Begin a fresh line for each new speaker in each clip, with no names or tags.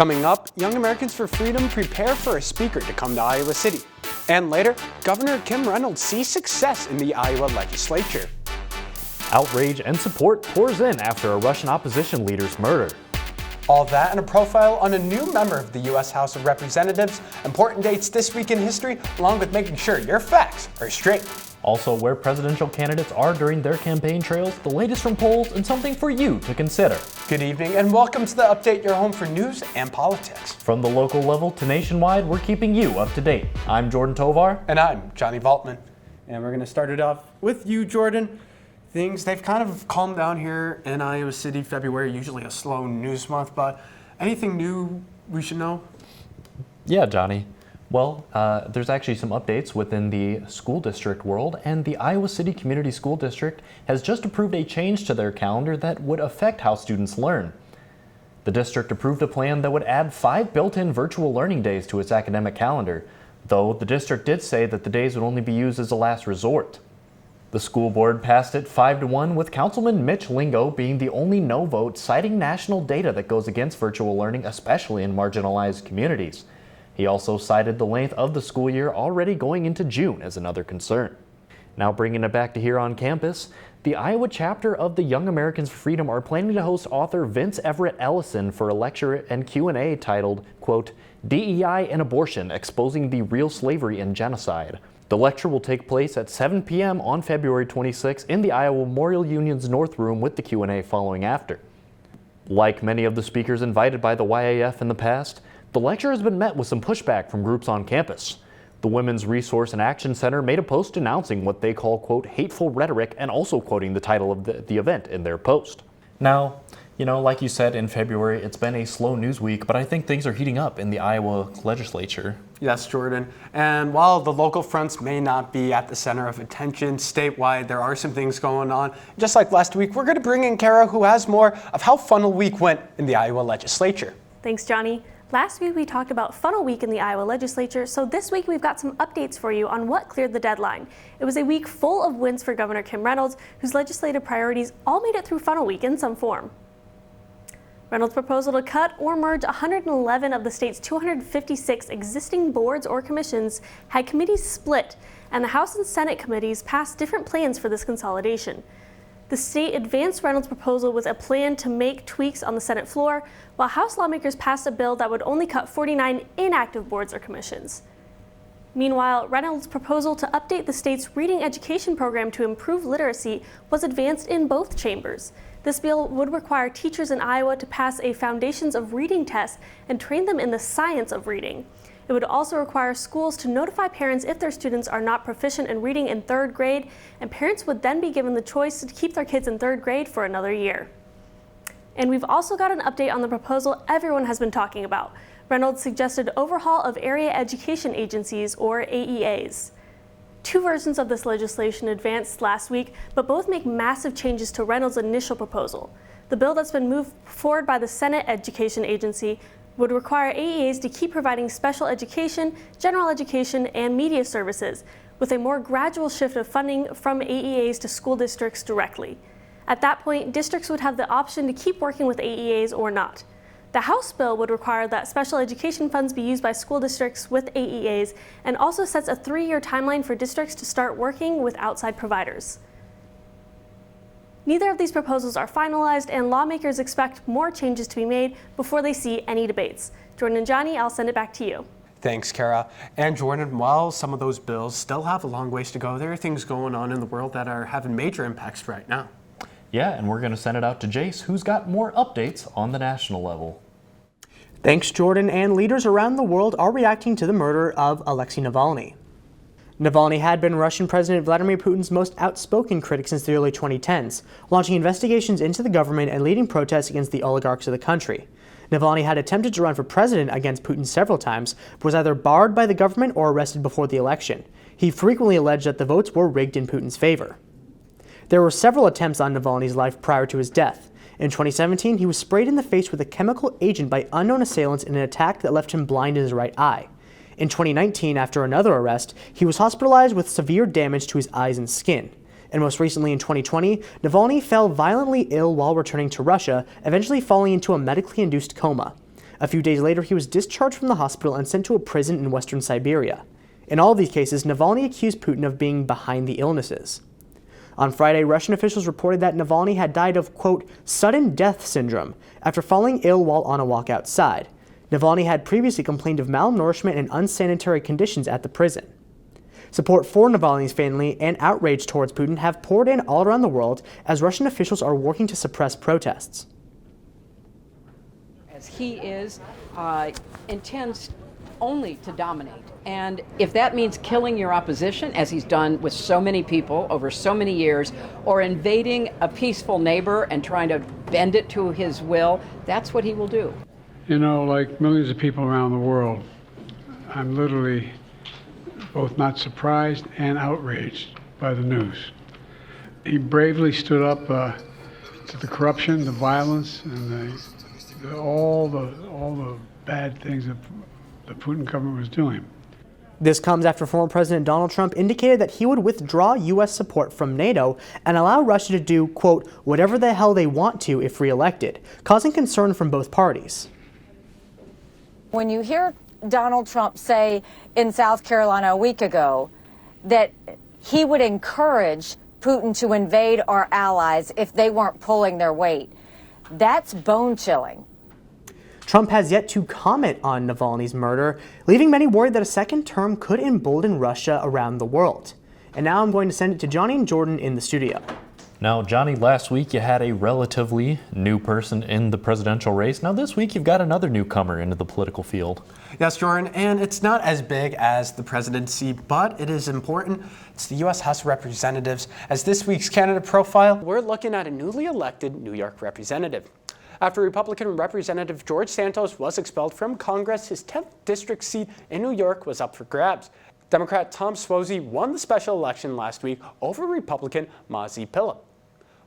Coming up, Young Americans for Freedom prepare for a speaker to come to Iowa City. And later, Governor Kim Reynolds sees success in the Iowa legislature.
Outrage and support pours in after a Russian opposition leader's murder.
All that and a profile on a new member of the U.S. House of Representatives, important dates this week in history, along with making sure your facts are straight.
Also, where presidential candidates are during their campaign trails, the latest from polls, and something for you to consider.
Good evening and welcome to The Update, your home for news and politics.
From the local level to nationwide, we're keeping you up to date. I'm Jordan Tovar.
And I'm Johnny Valtman. And we're going to start it off with you, Jordan. They've kind of calmed down here in Iowa City. February, usually a slow news month, but anything new we should know?
Yeah, Johnny. Well, there's actually some updates within the school district world, and the Iowa City Community School District has just approved a change to their calendar that would affect how students learn. The district approved a plan that would add 5 built-in virtual learning days to its academic calendar, though the district did say that the days would only be used as a last resort. The school board passed it 5-1, with Councilman Mitch Lingo being the only no vote, citing national data that goes against virtual learning, especially in marginalized communities. He also cited the length of the school year already going into June as another concern. Now bringing it back to here on campus, the Iowa chapter of the Young Americans for Freedom are planning to host author Vince Everett Ellison for a lecture and Q&A titled, quote, DEI and Abortion, Exposing the Real Slavery and Genocide. The lecture will take place at 7 p.m. on February 26 in the Iowa Memorial Union's North Room, with the Q&A following after. Like many of the speakers invited by the YAF in the past, the lecture has been met with some pushback from groups on campus. The Women's Resource and Action Center made a post announcing what they call, quote, hateful rhetoric, and also quoting the title of the event in their post. Now, like you said, in February, it's been a slow news week, but I think things are heating up in the Iowa legislature.
Yes, Jordan. And while the local fronts may not be at the center of attention statewide, there are some things going on. Just like last week, we're going to bring in Kara, who has more of how Funnel Week went in the Iowa legislature.
Thanks, Johnny. Last week we talked about Funnel Week in the Iowa legislature, so this week we've got some updates for you on what cleared the deadline. It was a week full of wins for Governor Kim Reynolds, whose legislative priorities all made it through Funnel Week in some form. Reynolds' proposal to cut or merge 111 of the state's 256 existing boards or commissions had committees split, and the House and Senate committees passed different plans for this consolidation. The state advanced Reynolds' proposal with a plan to make tweaks on the Senate floor, while House lawmakers passed a bill that would only cut 49 inactive boards or commissions. Meanwhile, Reynolds' proposal to update the state's reading education program to improve literacy was advanced in both chambers. This bill would require teachers in Iowa to pass a Foundations of Reading test and train them in the science of reading. It would also require schools to notify parents if their students are not proficient in reading in 3rd grade, and parents would then be given the choice to keep their kids in 3rd grade for another year. And we've also got an update on the proposal everyone has been talking about. Reynolds suggested overhaul of area education agencies, or AEAs. 2 versions of this legislation advanced last week, but both make massive changes to Reynolds' initial proposal. The bill that's been moved forward by the Senate Education Agency would require AEAs to keep providing special education, general education, and media services, with a more gradual shift of funding from AEAs to school districts directly. At that point, districts would have the option to keep working with AEAs or not. The House bill would require that special education funds be used by school districts with AEAs, and also sets a 3-year timeline for districts to start working with outside providers. Neither of these proposals are finalized, and lawmakers expect more changes to be made before they see any debates. Jordan and Johnny, I'll send it back to you.
Thanks, Kara. And Jordan, while some of those bills still have a long ways to go, there are things going on in the world that are having major impacts right now.
Yeah, and we're going to send it out to Jace, who's got more updates on the national level.
Thanks, Jordan, and leaders around the world are reacting to the murder of Alexei Navalny. Navalny had been Russian President Vladimir Putin's most outspoken critic since the early 2010s, launching investigations into the government and leading protests against the oligarchs of the country. Navalny had attempted to run for president against Putin several times, but was either barred by the government or arrested before the election. He frequently alleged that the votes were rigged in Putin's favor. There were several attempts on Navalny's life prior to his death. In 2017, he was sprayed in the face with a chemical agent by unknown assailants in an attack that left him blind in his right eye. In 2019, after another arrest, he was hospitalized with severe damage to his eyes and skin. And most recently in 2020, Navalny fell violently ill while returning to Russia, eventually falling into a medically induced coma. A few days later, he was discharged from the hospital and sent to a prison in western Siberia. In all of these cases, Navalny accused Putin of being behind the illnesses. On Friday, Russian officials reported that Navalny had died of, quote, sudden death syndrome after falling ill while on a walk outside. Navalny had previously complained of malnourishment and unsanitary conditions at the prison. Support for Navalny's family and outrage towards Putin have poured in all around the world as Russian officials are working to suppress protests.
As he intends only to dominate. And if that means killing your opposition, as he's done with so many people over so many years, or invading a peaceful neighbor and trying to bend it to his will, that's what he will do.
You know, like millions of people around the world, I'm literally both not surprised and outraged by the news. He bravely stood up to the corruption, the violence, and all the bad things that the Putin government was doing.
This comes after former President Donald Trump indicated that he would withdraw U.S. support from NATO and allow Russia to do, quote, whatever the hell they want to if reelected, causing concern from both parties.
When you hear Donald Trump say in South Carolina a week ago that he would encourage Putin to invade our allies if they weren't pulling their weight, that's bone-chilling.
Trump has yet to comment on Navalny's murder, leaving many worried that a second term could embolden Russia around the world. And now I'm going to send it to Johnny and Jordan in the studio.
Now, Johnny, last week you had a relatively new person in the presidential race. Now this week you've got another newcomer into the political field.
Yes, Jordan, and it's not as big as the presidency, but it is important. It's the U.S. House of Representatives. As this week's candidate profile, we're looking at a newly elected New York representative. After Republican Representative George Santos was expelled from Congress, his 10th district seat in New York was up for grabs. Democrat Tom Suozzi won the special election last week over Republican Mazi Pilip.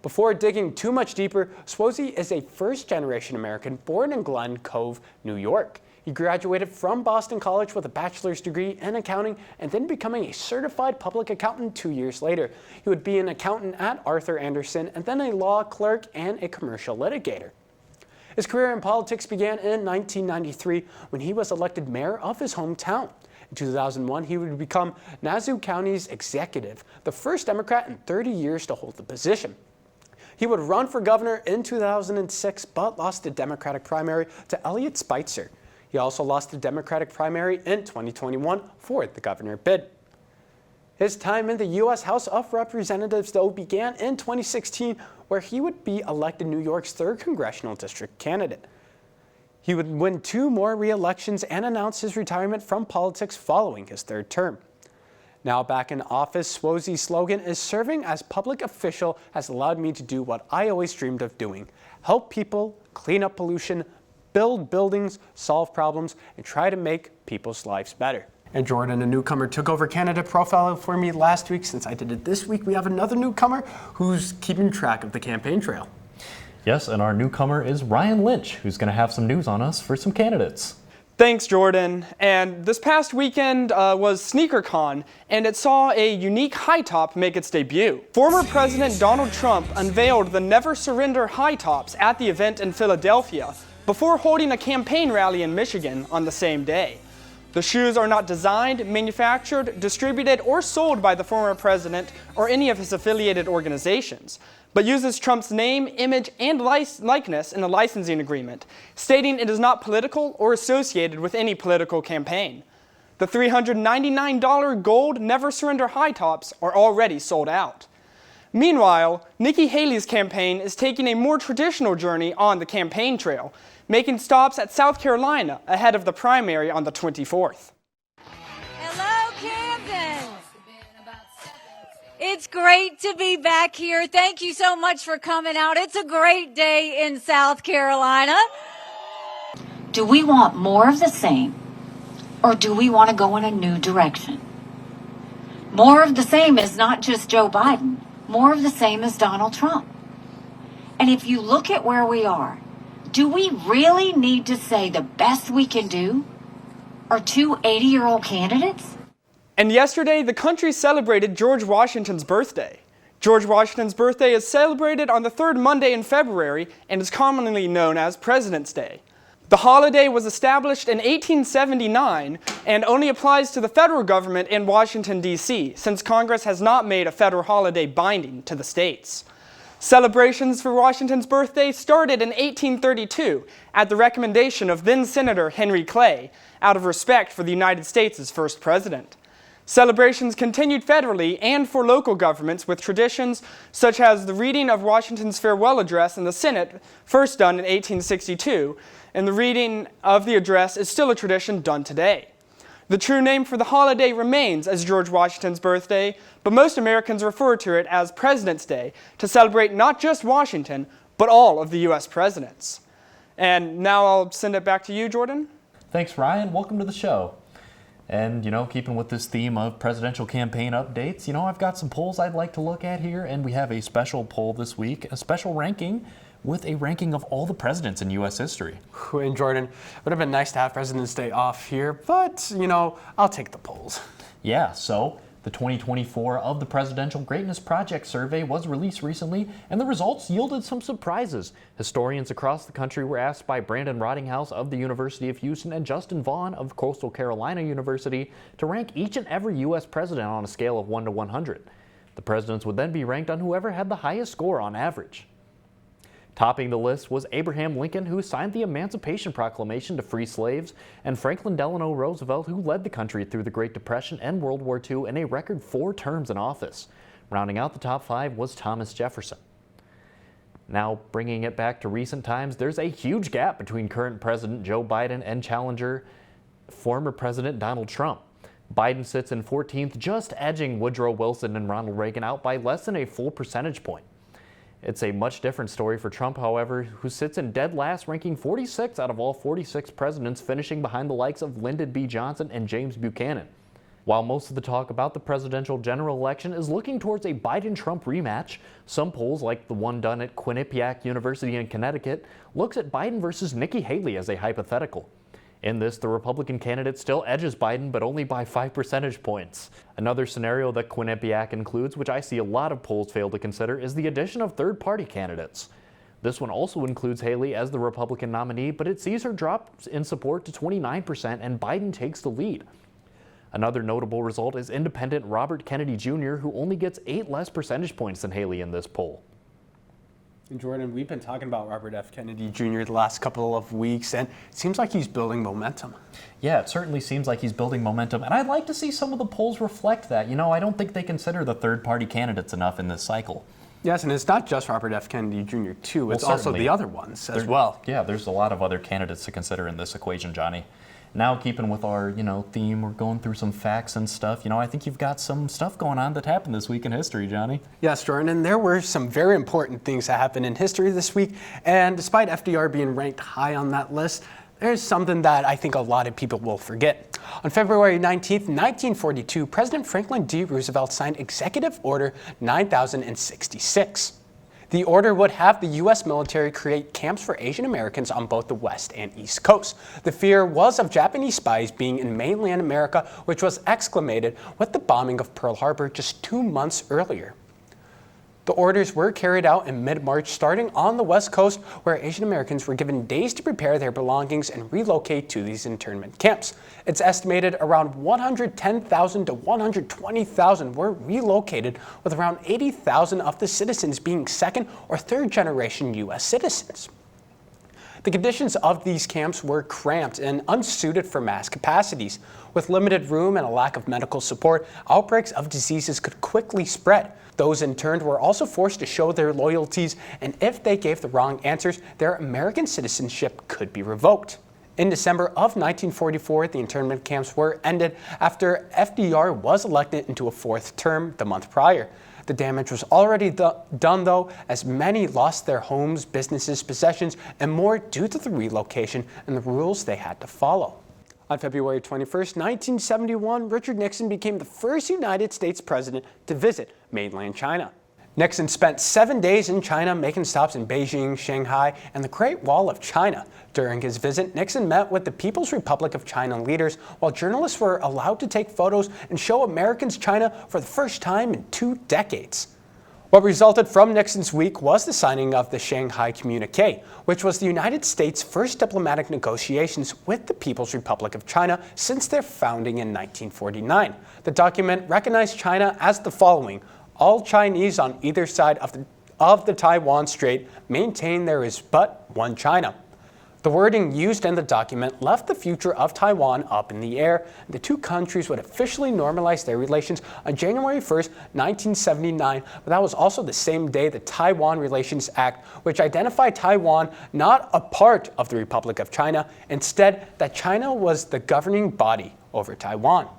Before digging too much deeper, Suozzi is a first-generation American born in Glen Cove, New York. He graduated from Boston College with a bachelor's degree in accounting and then becoming a certified public accountant 2 years later. He would be an accountant at Arthur Andersen and then a law clerk and a commercial litigator. His career in politics began in 1993 when he was elected mayor of his hometown. In 2001, he would become Nassau County's executive, the first Democrat in 30 years to hold the position. He would run for governor in 2006, but lost the Democratic primary to Elliot Spitzer. He also lost the Democratic primary in 2021 for the governor bid. His time in the U.S. House of Representatives, though, began in 2016, where he would be elected New York's 3rd congressional district candidate. He would win 2 more re-elections and announce his retirement from politics following his 3rd term. Now back in office, Suozzi's slogan is "Serving as public official has allowed me to do what I always dreamed of doing: help people, clean up pollution, build buildings, solve problems, and try to make people's lives better." And Jordan, a newcomer, took over candidate profile for me last week. Since I did it this week, we have another newcomer who's keeping track of the campaign trail.
Yes, and our newcomer is Ryan Lynch, who's going to have some news on us for some candidates.
Thanks, Jordan. And this past weekend was SneakerCon, and it saw a unique high top make its debut. Former President Donald Trump unveiled the Never Surrender high tops at the event in Philadelphia before holding a campaign rally in Michigan on the same day. The shoes are not designed, manufactured, distributed, or sold by the former president or any of his affiliated organizations, but uses Trump's name, image, and likeness in a licensing agreement, stating it is not political or associated with any political campaign. The $399 gold Never Surrender high tops are already sold out. Meanwhile, Nikki Haley's campaign is taking a more traditional journey on the campaign trail, making stops at South Carolina ahead of the primary on the 24th.
Hello, Camden. It's great to be back here. Thank you so much for coming out. It's a great day in South Carolina.
Do we want more of the same, or do we want to go in a new direction? More of the same is not just Joe Biden. More of the same is Donald Trump. And if you look at where we are, do we really need to say the best we can do are 2 80-year-old candidates?
And yesterday, the country celebrated George Washington's birthday. George Washington's birthday is celebrated on the 3rd Monday in February and is commonly known as President's Day. The holiday was established in 1879 and only applies to the federal government in Washington, D.C., since Congress has not made a federal holiday binding to the states. Celebrations for Washington's birthday started in 1832 at the recommendation of then-Senator Henry Clay, out of respect for the United States' first president. Celebrations continued federally and for local governments with traditions such as the reading of Washington's farewell address in the Senate, first done in 1862, and the reading of the address is still a tradition done today. The true name for the holiday remains as George Washington's birthday, but most Americans refer to it as President's Day to celebrate not just Washington, but all of the U.S. presidents. And now I'll send it back to you, Jordan.
Thanks, Ryan. Welcome to the show. And, keeping with this theme of presidential campaign updates, I've got some polls I'd like to look at here, and we have a special poll this week, a special ranking with a ranking of all the presidents in U.S. history.
And Jordan, it would have been nice to have President's Day off here, but, I'll take the polls.
Yeah, so the 2024 of the Presidential Greatness Project survey was released recently, and the results yielded some surprises. Historians across the country were asked by Brandon Rottinghouse of the University of Houston and Justin Vaughn of Coastal Carolina University to rank each and every U.S. president on a scale of 1 to 100. The presidents would then be ranked on whoever had the highest score on average. Topping the list was Abraham Lincoln, who signed the Emancipation Proclamation to free slaves, and Franklin Delano Roosevelt, who led the country through the Great Depression and World War II in a record 4 terms in office. Rounding out the top 5 was Thomas Jefferson. Now, bringing it back to recent times, there's a huge gap between current President Joe Biden and challenger former President Donald Trump. Biden sits in 14th, just edging Woodrow Wilson and Ronald Reagan out by less than a full percentage point. It's a much different story for Trump, however, who sits in dead last, ranking 46 out of all 46 presidents, finishing behind the likes of Lyndon B. Johnson and James Buchanan. While most of the talk about the presidential general election is looking towards a Biden-Trump rematch, some polls, like the one done at Quinnipiac University in Connecticut, looks at Biden versus Nikki Haley as a hypothetical. In this, the Republican candidate still edges Biden, but only by 5 percentage points. Another scenario that Quinnipiac includes, which I see a lot of polls fail to consider, is the addition of third-party candidates. This one also includes Haley as the Republican nominee, but it sees her drop in support to 29% and Biden takes the lead. Another notable result is independent Robert Kennedy Jr., who only gets 8 less percentage points than Haley in this poll.
And Jordan, we've been talking about Robert F. Kennedy Jr. the last couple of weeks, and it seems like he's building momentum.
Yeah, it certainly seems like he's building momentum, and I'd like to see some of the polls reflect that. I don't think they consider the third-party candidates enough in this cycle.
Yes, and it's not just Robert F. Kennedy Jr., too. It's also the other ones as well.
Yeah, there's a lot of other candidates to consider in this equation, Johnny. Now, keeping with our, theme, we're going through some facts and stuff. I think you've got some stuff going on that happened this week in history, Johnny.
Yes, Jordan, and there were some very important things that happened in history this week. And despite FDR being ranked high on that list, there's something that I think a lot of people will forget. On February 19th, 1942, President Franklin D. Roosevelt signed Executive Order 9066. The order would have the U.S. military create camps for Asian Americans on both the West and East Coast. The fear was of Japanese spies being in mainland America, which was exclamated with the bombing of Pearl Harbor just 2 months earlier. The orders were carried out in mid-March, starting on the West Coast, where Asian Americans were given days to prepare their belongings and relocate to these internment camps. It's estimated around 110,000 to 120,000 were relocated, with around 80,000 of the citizens being second or third generation U.S. citizens. The conditions of these camps were cramped and unsuited for mass capacities. With limited room and a lack of medical support, outbreaks of diseases could quickly spread. Those interned were also forced to show their loyalties, and if they gave the wrong answers, their American citizenship could be revoked. In December of 1944, the internment camps were ended after FDR was elected into a 4th term the month prior. The damage was already done, though, as many lost their homes, businesses, possessions, and more due to the relocation and the rules they had to follow. On February 21st, 1971, Richard Nixon became the first United States president to visit mainland China. Nixon spent 7 days in China, making stops in Beijing, Shanghai, and the Great Wall of China. During his visit, Nixon met with the People's Republic of China leaders, while journalists were allowed to take photos and show Americans China for the first time in 2 decades. What resulted from Nixon's week was the signing of the Shanghai Communique, which was the United States' first diplomatic negotiations with the People's Republic of China since their founding in 1949. The document recognized China as the following: all Chinese on either side of the Taiwan Strait maintain there is but one China. The wording used in the document left the future of Taiwan up in the air. The two countries would officially normalize their relations on January 1st, 1979, but that was also the same day the Taiwan Relations Act, which identified Taiwan not a part of the Republic of China, instead that China was the governing body over Taiwan.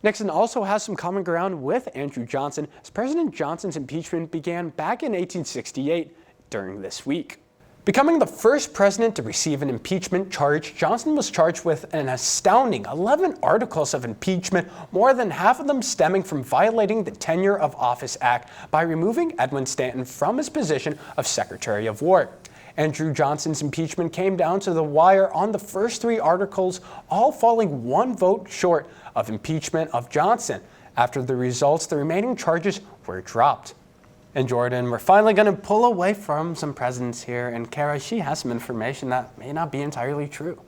Nixon also has some common ground with Andrew Johnson, as President Johnson's impeachment began back in 1868 during this week. Becoming the first president to receive an impeachment charge, Johnson was charged with an astounding 11 articles of impeachment, more than half of them stemming from violating the Tenure of Office Act by removing Edwin Stanton from his position of Secretary of War. Andrew Johnson's impeachment came down to the wire on the first 3 articles, all falling 1 vote short of impeachment of Johnson. After the results, the remaining charges were dropped. And Jordan, we're finally going to pull away from some presidents here, and Kara, she has some information that may not be entirely true.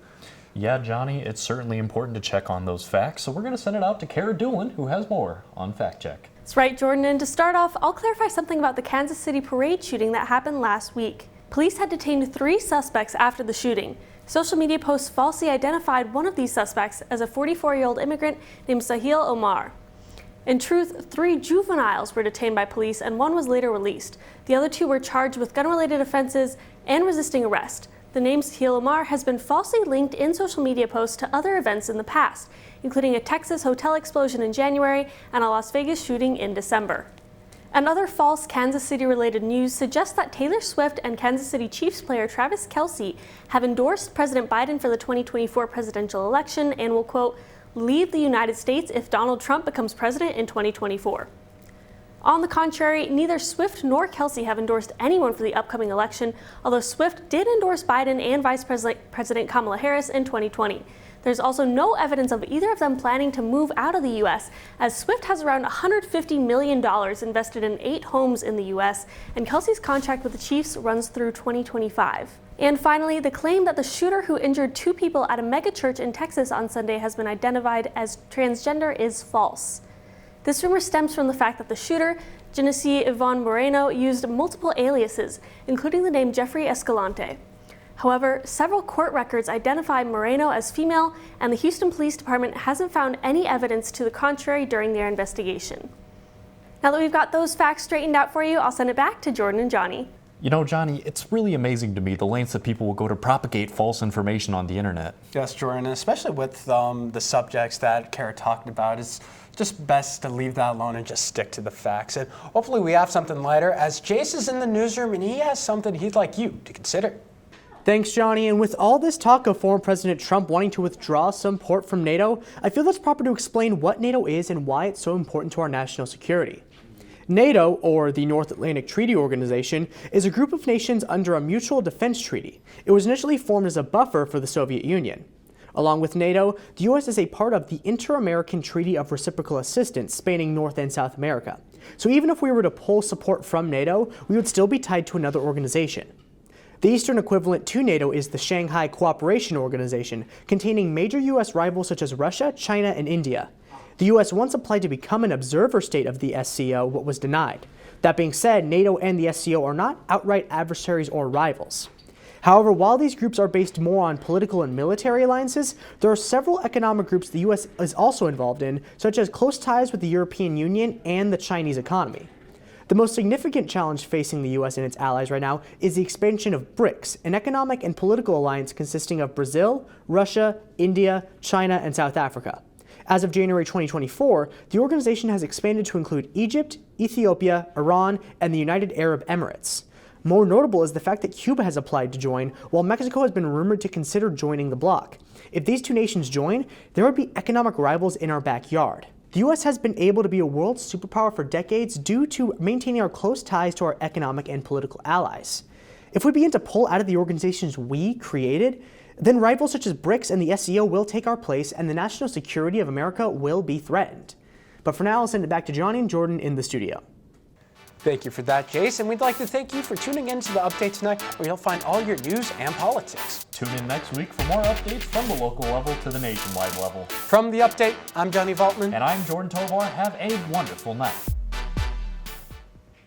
Yeah, Johnny, it's certainly important to check on those facts, so we're going to send it out to Kara Doolin, who has more on Fact Check.
That's right, Jordan, and to start off, I'll clarify something about the Kansas City parade shooting that happened last week. Police had detained 3 suspects after the shooting. Social media posts falsely identified one of these suspects as a 44-year-old immigrant named Sahil Omar. In truth, 3 juveniles were detained by police and 1 was later released. The other 2 were charged with gun-related offenses and resisting arrest. The name Sahil Omar has been falsely linked in social media posts to other events in the past, including a Texas hotel explosion in January and a Las Vegas shooting in December. Another false Kansas City-related news suggests that Taylor Swift and Kansas City Chiefs player Travis Kelce have endorsed President Biden for the 2024 presidential election and will, quote, leave the United States if Donald Trump becomes president in 2024. On the contrary, neither Swift nor Kelce have endorsed anyone for the upcoming election, although Swift did endorse Biden and Vice President Kamala Harris in 2020. There's also no evidence of either of them planning to move out of the U.S., as Swift has around $150 million invested in 8 homes in the U.S., and Kelce's contract with the Chiefs runs through 2025. And finally, the claim that the shooter who injured 2 people at a megachurch in Texas on Sunday has been identified as transgender is false. This rumor stems from the fact that the shooter, Genesee Yvonne Moreno, used multiple aliases, including the name Jeffrey Escalante. However, several court records identify Moreno as female, and the Houston Police Department hasn't found any evidence to the contrary during their investigation. Now that we've got those facts straightened out for you, I'll send it back to Jordan and Johnny.
You know, Johnny, it's really amazing to me the lengths that people will go to propagate false information on the internet.
Yes, Jordan, especially with the subjects that Kara talked about. It's just best to leave that alone and just stick to the facts. And hopefully we have something lighter, as Jace is in the newsroom and he has something he'd like you to consider.
Thanks, Johnny. And with all this talk of former President Trump wanting to withdraw support from NATO, I feel it's proper to explain what NATO is and why it's so important to our national security. NATO, or the North Atlantic Treaty Organization, is a group of nations under a mutual defense treaty. It was initially formed as a buffer for the Soviet Union. Along with NATO, the U.S. is a part of the Inter-American Treaty of Reciprocal Assistance spanning North and South America. So even if we were to pull support from NATO, we would still be tied to another organization. The Eastern equivalent to NATO is the Shanghai Cooperation Organization, containing major U.S. rivals such as Russia, China, and India. The U.S. once applied to become an observer state of the SCO, but was denied. That being said, NATO and the SCO are not outright adversaries or rivals. However, while these groups are based more on political and military alliances, there are several economic groups the U.S. is also involved in, such as close ties with the European Union and the Chinese economy. The most significant challenge facing the U.S. and its allies right now is the expansion of BRICS, an economic and political alliance consisting of Brazil, Russia, India, China, and South Africa. As of January 2024, the organization has expanded to include Egypt, Ethiopia, Iran, and the United Arab Emirates. More notable is the fact that Cuba has applied to join, while Mexico has been rumored to consider joining the bloc. If these two nations join, there would be economic rivals in our backyard. The U.S. has been able to be a world superpower for decades due to maintaining our close ties to our economic and political allies. If we begin to pull out of the organizations we created, then rivals such as BRICS and the SCO will take our place and the national security of America will be threatened. But for now, I'll send it back to Johnny and Jordan in the studio.
Thank you for that, Jace, and we'd like to thank you for tuning in to the update tonight, where you'll find all your news and politics.
Tune in next week for more updates from the local level to the nationwide level.
From the update, I'm Johnny Valtman.
And I'm Jordan Tovar. Have a wonderful night.